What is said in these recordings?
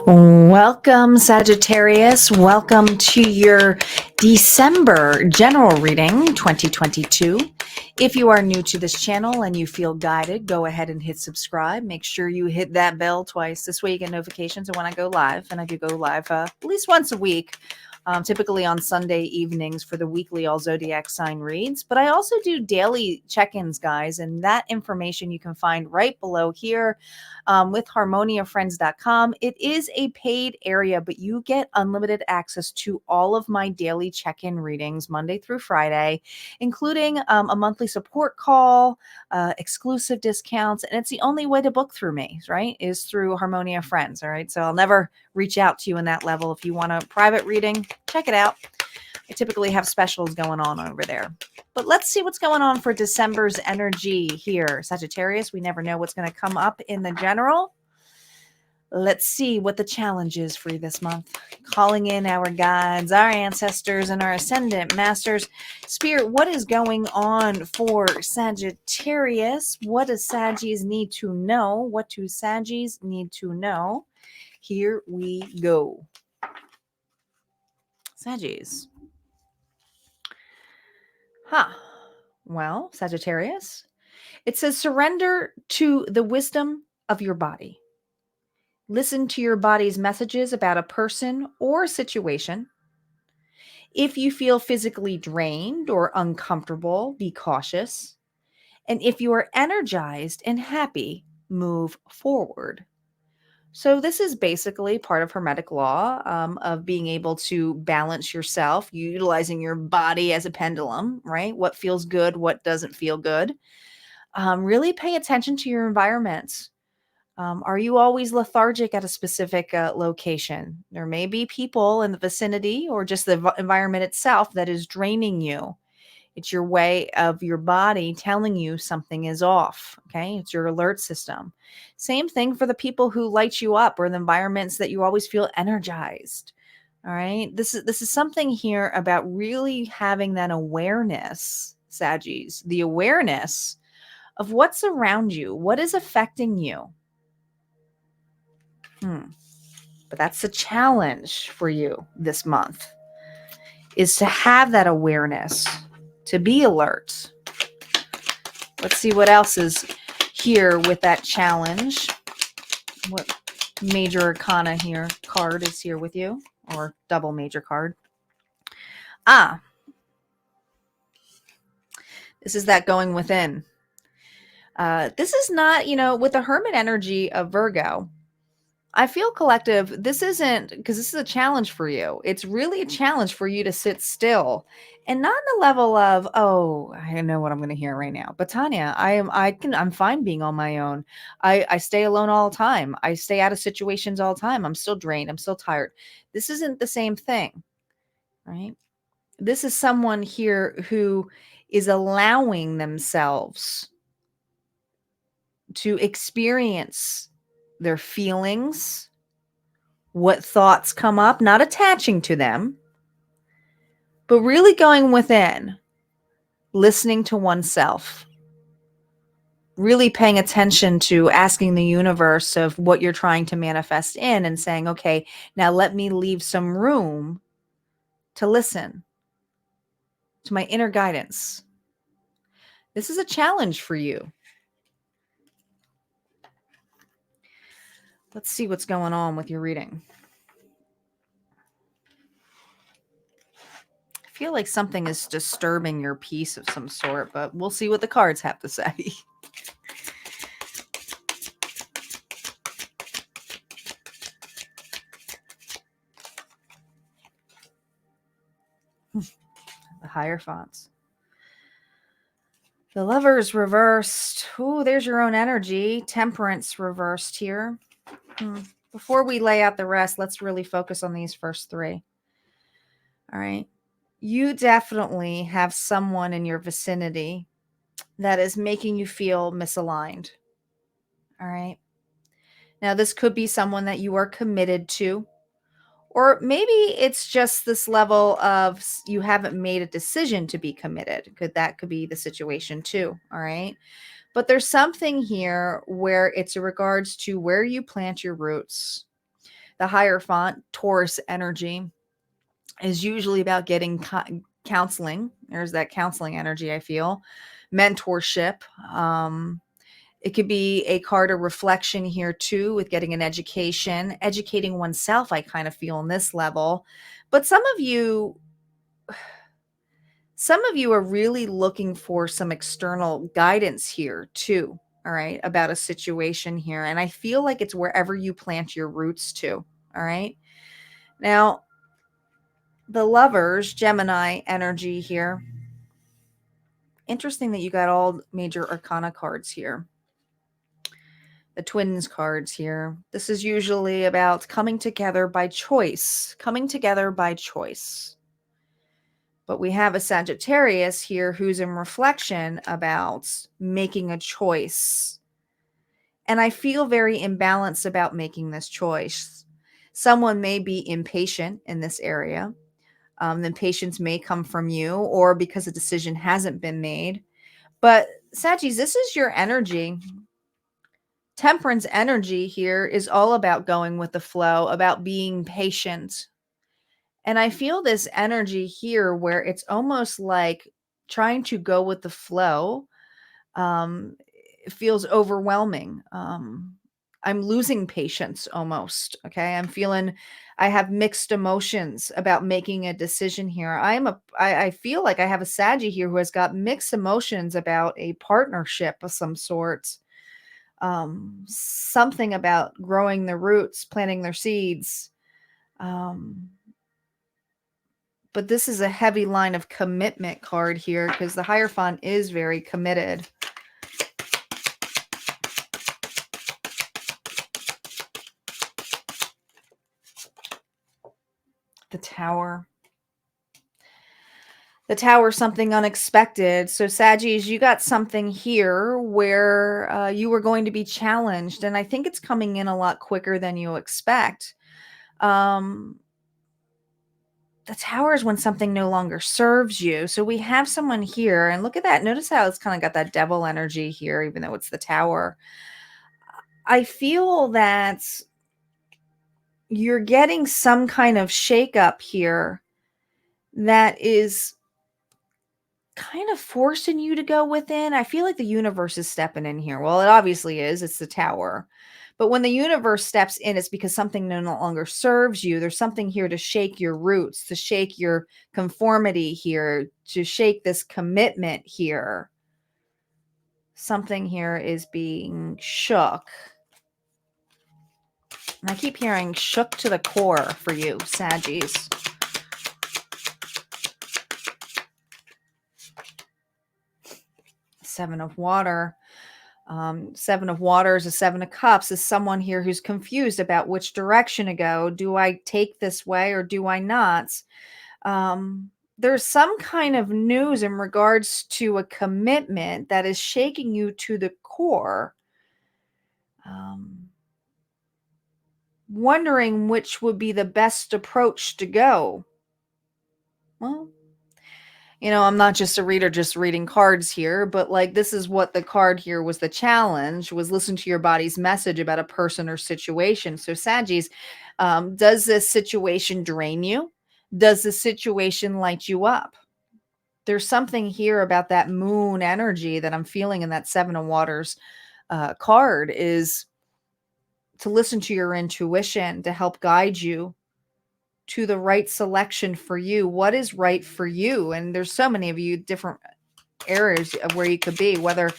Welcome, Sagittarius. Welcome to your December general reading 2022. If you are new to this channel and you feel guided, go ahead and hit subscribe. Make sure you hit that bell twice. This way you get notifications of when I go live. And I do go live at least once a week, typically on Sunday evenings for the weekly All Zodiac sign reads. But I also do daily check-ins, guys. And that information you can find right below here. With harmoniafriends.com. It is a paid area, but you get unlimited access to all of my daily check-in readings Monday through Friday, including a monthly support call, exclusive discounts, and it's the only way to book through me, right, is through Harmonia Friends, all right? So I'll never reach out to you in that level. If you want a private reading, check it out. I typically have specials going on over there. But let's see what's going on for December's energy here. Sagittarius, we never know what's going to come up in the general. Let's see what the challenge is for you this month. Calling in our guides, our ancestors, and our ascendant masters. Spirit, what is going on for Sagittarius? What does Saggies need to know? What do Saggies need to know? Here we go. Saggies. Well, Sagittarius, it says surrender to the wisdom of your body. Listen to your body's messages about a person or a situation. If you feel physically drained or uncomfortable, be cautious. And if you are energized and happy, move forward. So this is basically part of Hermetic law of being able to balance yourself, utilizing your body as a pendulum, right? What feels good, what doesn't feel good. Really pay attention to your environments. Are you always lethargic at a specific location? There may be people in the vicinity or just the environment itself that is draining you. It's your way of your body telling you something is off. Okay. It's your alert system. Same thing for the people who light you up or the environments that you always feel energized. All right. This is something here about really having that awareness, Saggies, the awareness of what's around you, what is affecting you. But that's the challenge for you this month, is to have that awareness, to be alert. Let's see what else is here with that challenge. What major arcana here card is here with you, or double major card? This is that going within. This is not, with the Hermit energy of Virgo, I feel collective, this isn't, because this is a challenge for you. It's really a challenge for you to sit still and not in the level of, oh, I know what I'm going to hear right now. But Tanya, I'm fine being on my own. I stay alone all the time. I stay out of situations all the time. I'm still drained. I'm still tired. This isn't the same thing, right? This is someone here who is allowing themselves to experience their feelings, what thoughts come up, not attaching to them, but really going within, listening to oneself, really paying attention to asking the universe of what you're trying to manifest in and saying, okay, now let me leave some room to listen to my inner guidance. This is a challenge for you. Let's see what's going on with your reading. I feel like something is disturbing your peace of some sort, but we'll see what the cards have to say. The Hierophants. The Lovers reversed. Oh, there's your own energy. Temperance reversed here. Before we lay out the rest, let's really focus on these first three. All right. You definitely have someone in your vicinity that is making you feel misaligned. All right. Now, this could be someone that you are committed to, or maybe it's just this level of you haven't made a decision to be committed. That could be the situation too. All right. But there's something here where it's in regards to where you plant your roots. The Hierophant, Taurus energy, is usually about getting counseling. There's that counseling energy, I feel. Mentorship. It could be a card of reflection here too, with getting an education, educating oneself, I kind of feel on this level. But some of you are really looking for some external guidance here too, all right, about a situation here. And I feel like it's wherever you plant your roots to, all right? Now, the Lovers, Gemini energy here. Interesting that you got all major arcana cards here. The Twins cards here. This is usually about coming together by choice. Coming together by choice. But we have a Sagittarius here who's in reflection about making a choice. And I feel very imbalanced about making this choice. Someone may be impatient in this area. The impatience may come from you or because a decision hasn't been made. But Saggies, this is your energy. Temperance energy here is all about going with the flow, about being patient. And I feel this energy here where it's almost like trying to go with the flow. It feels overwhelming. I'm losing patience almost. Okay. I have mixed emotions about making a decision here. I feel like I have a Saggy here who has got mixed emotions about a partnership of some sort. Something about growing their roots, planting their seeds. But this is a heavy line of commitment card here because the Hierophant is very committed. The Tower. The Tower, something unexpected. So Saggies, you got something here where you were going to be challenged. And I think it's coming in a lot quicker than you expect. The Tower is when something no longer serves you. So we have someone here, and look at that. Notice how it's kind of got that devil energy here, even though it's the Tower. I feel that you're getting some kind of shakeup here that is kind of forcing you to go within. I feel like the universe is stepping in here. Well, it obviously is. It's the Tower. But when the universe steps in, it's because something no longer serves you. There's something here to shake your roots, to shake your conformity here, to shake this commitment here. Something here is being shook. And I keep hearing shook to the core for you, Saggies. Seven of Water. Seven of Waters, a Seven of Cups is someone here who's confused about which direction to go. Do I take this way or do I not? There's some kind of news in regards to a commitment that is shaking you to the core. Wondering which would be the best approach to go. Well, I'm not just a reader, just reading cards here, but like this is what the card here was. The challenge was listen to your body's message about a person or situation. So Saggies, does this situation drain you? Does the situation light you up? There's something here about that moon energy that I'm feeling in that Seven of Waters card is to listen to your intuition to help guide you to the right selection for you. What is right for you? And there's so many of you different areas of where you could be, whether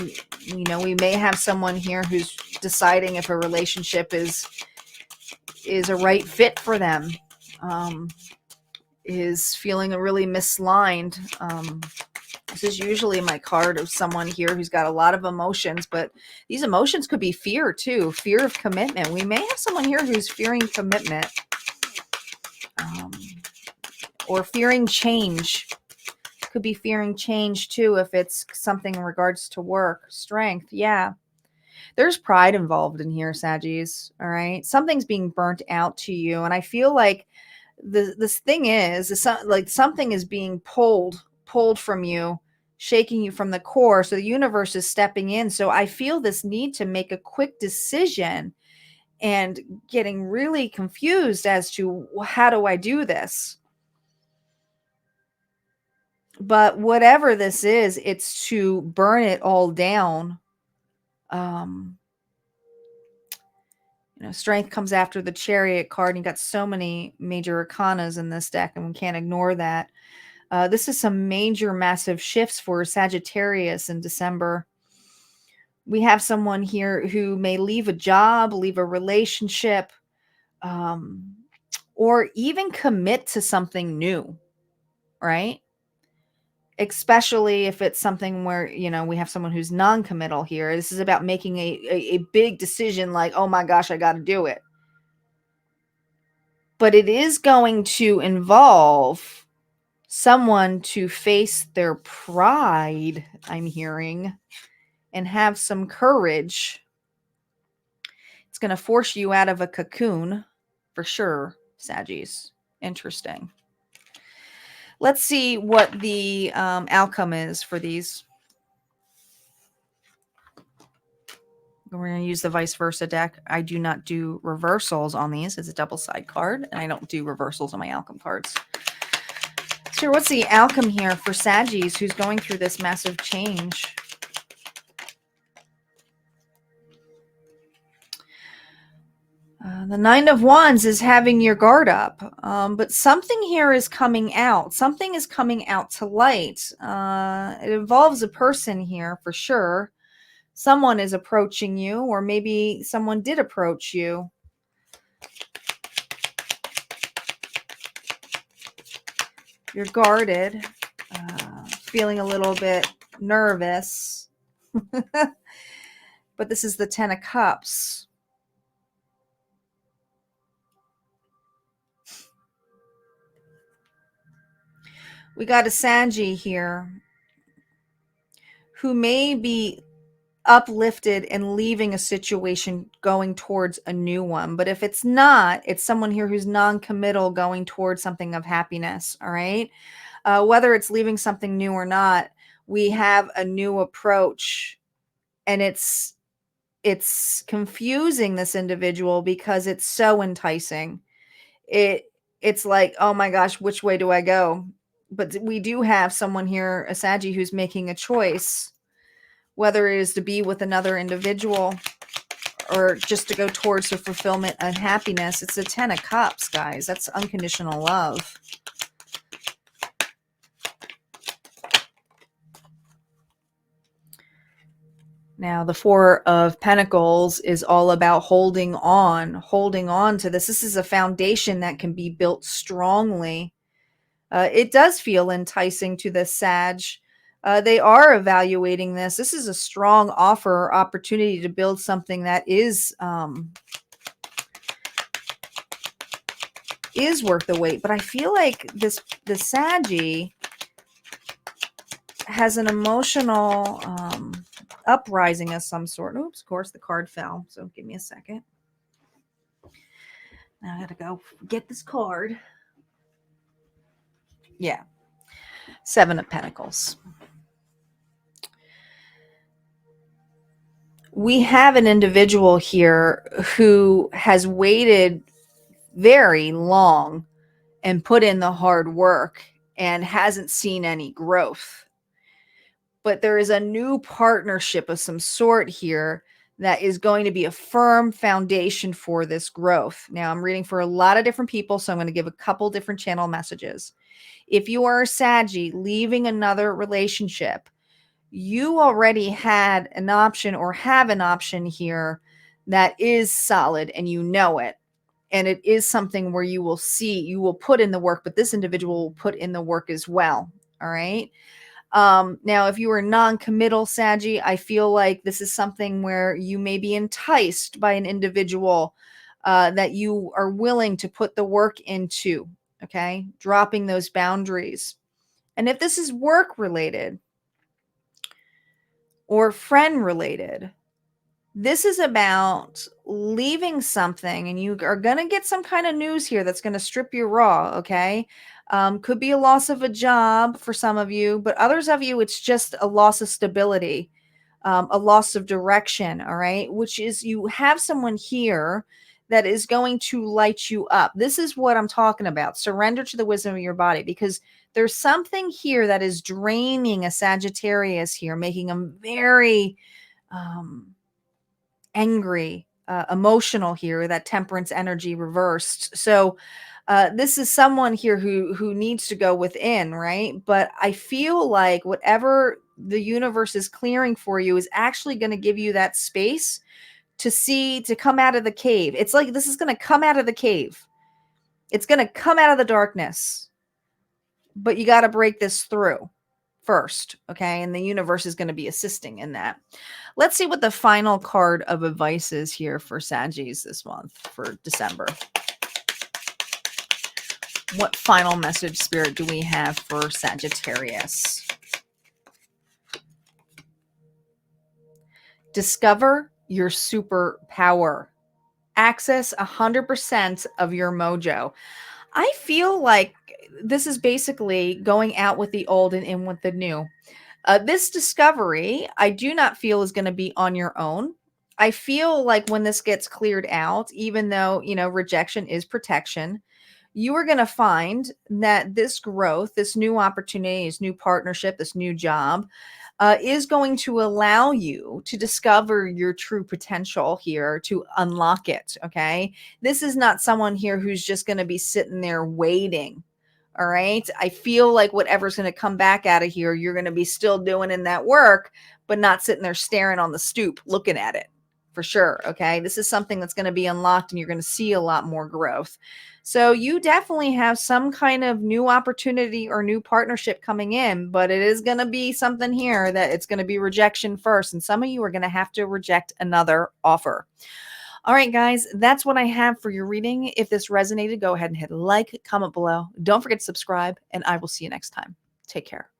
we may have someone here who's deciding if a relationship is a right fit for them, is feeling really misaligned. This is usually my card of someone here who's got a lot of emotions, but these emotions could be fear too, fear of commitment. We may have someone here who's fearing commitment or fearing change. Could be fearing change too if it's something in regards to work, strength. Yeah. There's pride involved in here, Saggies. All right. Something's being burnt out to you. And I feel like this thing is like something is being pulled from you, shaking you from the core. So the universe is stepping in. So I feel this need to make a quick decision and getting really confused as to how do I do this? But whatever this is, it's to burn it all down. Strength comes after the Chariot card, and you got so many major arcanas in this deck, and we can't ignore that. This is some major, massive shifts for Sagittarius in December. We have someone here who may leave a job, leave a relationship, or even commit to something new, right? Especially if it's something where, we have someone who's non-committal here. This is about making a big decision like, oh my gosh, I got to do it. But it is going to involve someone to face their pride, I'm hearing, and have some courage. It's going to force you out of a cocoon for sure, Saggies. Interesting. Let's see what the outcome is for these. We're going to use the vice versa deck. I do not do reversals on these. It's a double side card, and I don't do reversals on my outcome cards. Sure, what's the outcome here for Saggies who's going through this massive change? The Nine of Wands is having your guard up, but something here is coming out. Something is coming out to light. It involves a person here for sure. Someone is approaching you, or maybe someone did approach you. You're guarded, feeling a little bit nervous. But this is the Ten of Cups. We got a Saggy here who may be uplifted and leaving a situation going towards a new one. But if it's not, it's someone here who's non-committal going towards something of happiness. All right. Whether it's leaving something new or not, we have a new approach, and it's confusing this individual because it's so enticing. It's like, oh my gosh, which way do I go? But we do have someone here, a Saggy, who's making a choice, whether it is to be with another individual or just to go towards the fulfillment and happiness. It's a Ten of Cups, guys. That's unconditional love. Now, the Four of Pentacles is all about holding on to this. This is a foundation that can be built strongly. It does feel enticing to the Sag. They are evaluating this. This is a strong offer or opportunity to build something that is worth the wait. But I feel like the Saggy has an emotional uprising of some sort. Oops, of course, the card fell. So give me a second. Now I gotta go get this card. Yeah. Seven of Pentacles. We have an individual here who has waited very long and put in the hard work and hasn't seen any growth. But there is a new partnership of some sort here that is going to be a firm foundation for this growth. Now, I'm reading for a lot of different people, so I'm going to give a couple different channel messages. If you are a Saggy leaving another relationship, you already had an option or have an option here that is solid, and you know it. And it is something where you will put in the work, but this individual will put in the work as well. All right. Now, if you are non-committal Saggy, I feel like this is something where you may be enticed by an individual that you are willing to put the work into. Okay. Dropping those boundaries. And if this is work related or friend related, this is about leaving something, and you are going to get some kind of news here that's going to strip you raw. Okay. Could be a loss of a job for some of you, but others of you, it's just a loss of stability, a loss of direction. All right. Which is, you have someone here, that is going to light you up. This is what I'm talking about. Surrender to the wisdom of your body, because there's something here that is draining a Sagittarius here, making them very angry, emotional here, that temperance energy reversed. So this is someone here who needs to go within, right? But I feel like whatever the universe is clearing for you is actually going to give you that space to come out of the cave. It's like this is going to come out of the cave. It's going to come out of the darkness. But you got to break this through first, okay? And the universe is going to be assisting in that. Let's see what the final card of advice is here for Saggies this month for December. What final message, Spirit, do we have for Sagittarius? Discover your superpower. Access 100% of your mojo. I feel like this is basically going out with the old and in with the new. This discovery, I do not feel is going to be on your own. I feel like when this gets cleared out, even though, rejection is protection, you are going to find that this growth, this new opportunity, this new partnership, this new job is going to allow you to discover your true potential here, to unlock it. Okay. This is not someone here who's just going to be sitting there waiting. All right. I feel like whatever's going to come back out of here, you're going to be still doing in that work, but not sitting there staring on the stoop, looking at it for sure. Okay. This is something that's going to be unlocked and you're going to see a lot more growth. So you definitely have some kind of new opportunity or new partnership coming in, but it is going to be something here that it's going to be rejection first. And some of you are going to have to reject another offer. All right, guys, that's what I have for your reading. If this resonated, go ahead and hit like, comment below. Don't forget to subscribe, and I will see you next time. Take care.